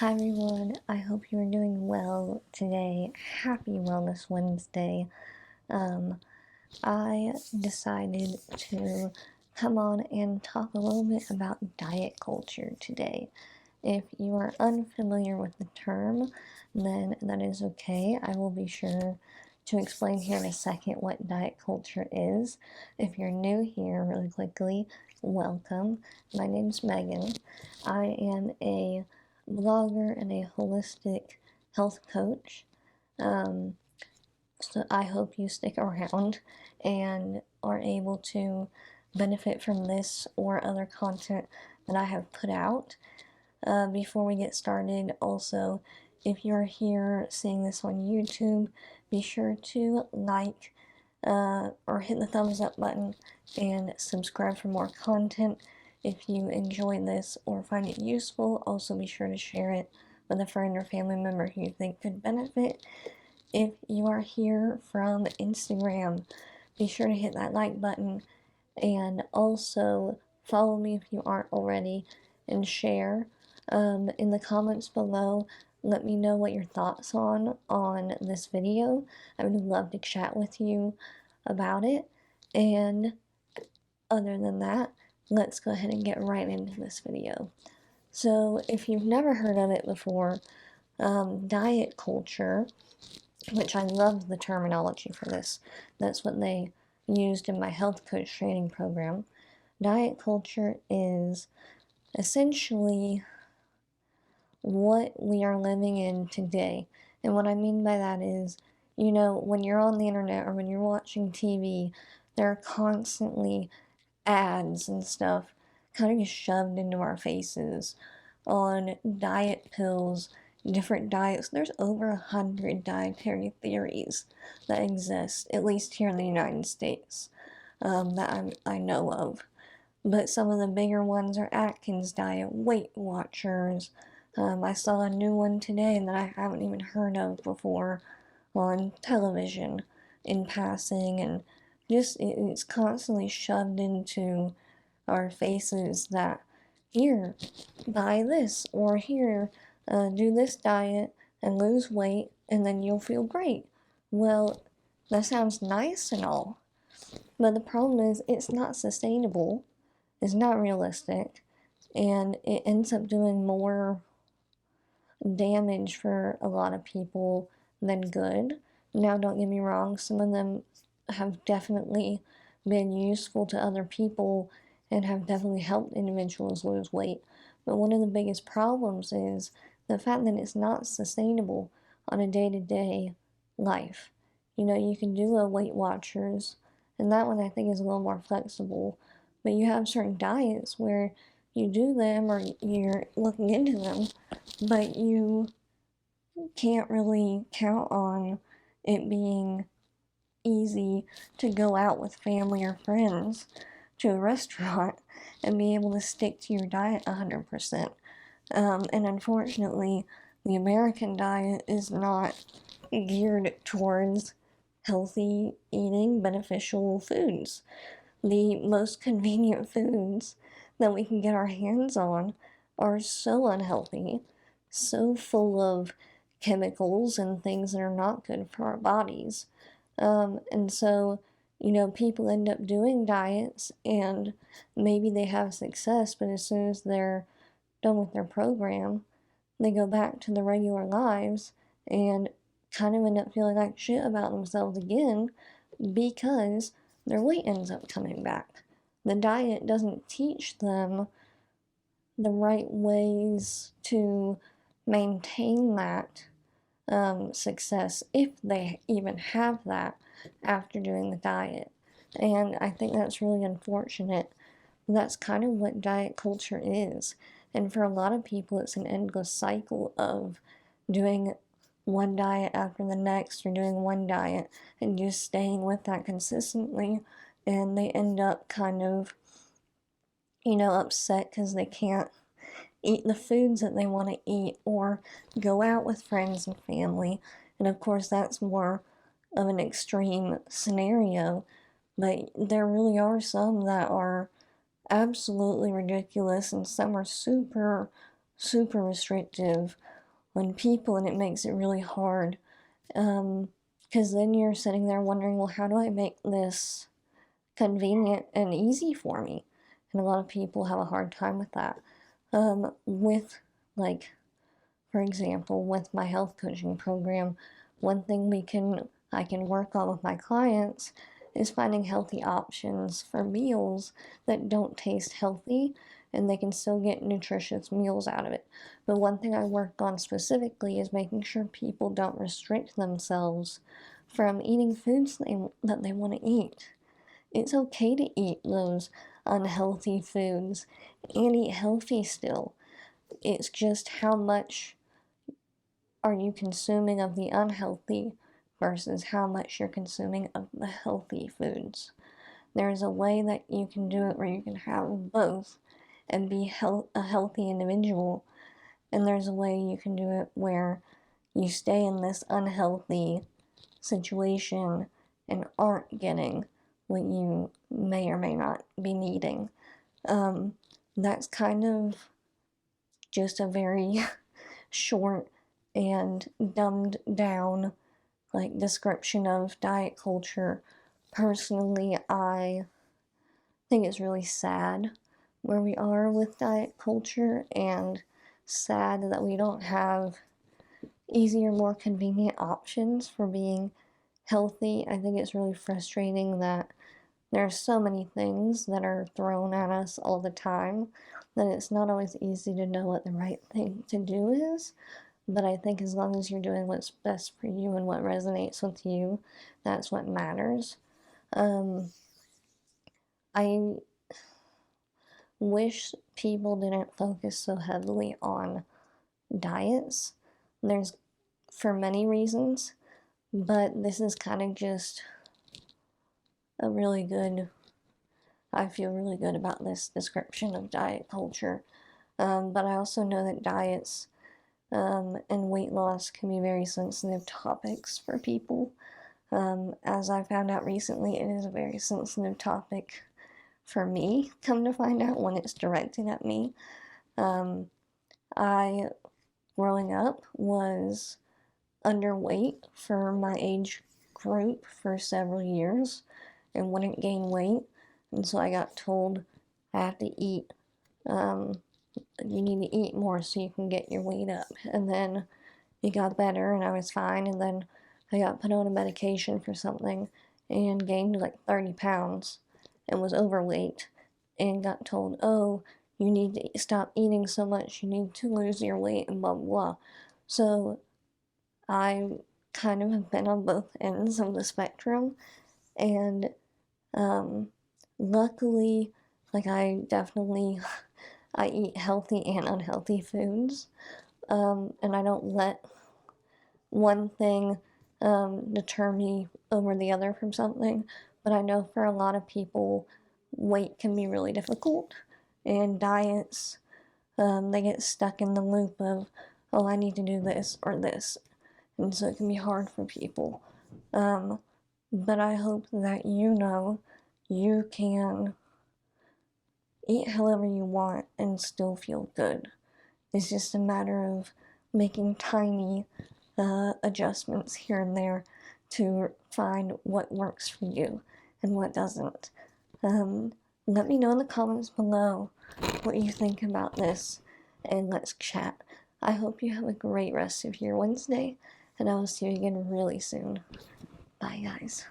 Hi everyone, I hope you're doing well today. Happy Wellness Wednesday. Um, I decided to come on and talk a little bit about diet culture today. If you are unfamiliar with the term, then that is okay. I will be sure to explain here in a second what diet culture is. If you're new here, really quickly, welcome. My name's Megan. I am a blogger and a holistic health coach. Um, so I hope you stick around and are able to benefit from this or other content that I have put out. Before we get started, also, if you're here seeing this on YouTube, be sure to like or hit the thumbs up button and subscribe for more content. If you enjoy this or find it useful, also be sure to share it with a friend or family member who you think could benefit. If you are here from Instagram, be sure to hit that like button and also follow me if you aren't already and share. In the comments below, let me know what your thoughts on this video. I would love to chat with you about it. And other than that, let's go ahead and get right into this video. So if you've never heard of it before, diet culture, which I love the terminology for this, that's what they used in my health coach training program. Diet culture is essentially what we are living in today. And what I mean by that is, when you're on the internet or when you're watching TV, there are constantly ads and stuff kind of shoved into our faces on diet pills, different diets. There's over 100 dietary theories that exist, at least here in the United States, that I know of. But some of the bigger ones are Atkins diet, Weight Watchers. I saw a new one today that I haven't even heard of before on television in passing, and just it's constantly shoved into our faces that here, buy this, or here, do this diet and lose weight, and then you'll feel great. Well, that sounds nice and all, but the problem is it's not sustainable, it's not realistic, and it ends up doing more damage for a lot of people than good. Now, don't get me wrong, some of them have definitely been useful to other people and have definitely helped individuals lose weight. But one of the biggest problems is the fact that it's not sustainable on a day to day life. You can do a Weight Watchers, and that one I think is a little more flexible. But you have certain diets where you do them or you're looking into them, but you can't really count on it being easy to go out with family or friends to a restaurant and be able to stick to your diet 100%. And unfortunately, the American diet is not geared towards healthy eating, beneficial foods. The most convenient foods that we can get our hands on are so unhealthy, so full of chemicals and things that are not good for our bodies. And so, people end up doing diets and maybe they have success, but as soon as they're done with their program, they go back to their regular lives and kind of end up feeling like shit about themselves again because their weight ends up coming back. The diet doesn't teach them the right ways to maintain that success, if they even have that after doing the diet. And I think that's really unfortunate. That's kind of what diet culture is. And for a lot of people, it's an endless cycle of doing one diet after the next or doing one diet and just staying with that consistently. And they end up kind of, upset because they can't eat the foods that they want to eat or go out with friends and family. And of course, that's more of an extreme scenario, but there really are some that are absolutely ridiculous and some are super, super restrictive on people, and it makes it really hard. Because then you're sitting there wondering, well, how do I make this convenient and easy for me? And a lot of people have a hard time with that. With, like, for example, with my health coaching program, one thing I can work on with my clients is finding healthy options for meals that don't taste healthy and they can still get nutritious meals out of it. But one thing I work on specifically is making sure people don't restrict themselves from eating foods that they want to eat. It's okay to eat those unhealthy foods and eat healthy still. It's just how much are you consuming of the unhealthy versus how much you're consuming of the healthy foods. There's a way that you can do it where you can have both and be a healthy individual, and there's a way you can do it where you stay in this unhealthy situation and aren't getting what you may or may not be needing. That's kind of just a very short and dumbed down description of diet culture. Personally, I think it's really sad where we are with diet culture, and sad that we don't have easier, more convenient options for being healthy. I think it's really frustrating that there are so many things that are thrown at us all the time that it's not always easy to know what the right thing to do is. But I think as long as you're doing what's best for you and what resonates with you, that's what matters. I wish people didn't focus so heavily on diets. There's for many reasons, but this is kind of just a really good, I feel really good about this description of diet culture. But I also know that diets and weight loss can be very sensitive topics for people. As I found out recently, it is a very sensitive topic for me, come to find out, when it's directed at me. I, growing up, was underweight for my age group for several years and wouldn't gain weight. And so I got told I have to eat, you need to eat more so you can get your weight up. And then it got better and I was fine. And then I got put on a medication for something and gained like 30 pounds and was overweight and got told, oh, you need to stop eating so much, you need to lose your weight, and blah, blah, blah. So I kind of have been on both ends of the spectrum, and luckily, I eat healthy and unhealthy foods, and I don't let one thing deter me over the other from something. But I know for a lot of people, weight can be really difficult, and diets, they get stuck in the loop of, oh, I need to do this or this, and so it can be hard for people. But I hope that you can eat however you want and still feel good. It's just a matter of making tiny adjustments here and there to find what works for you and what doesn't. Let me know in the comments below what you think about this, and let's chat. I hope you have a great rest of your Wednesday, and I will see you again really soon. Bye, guys.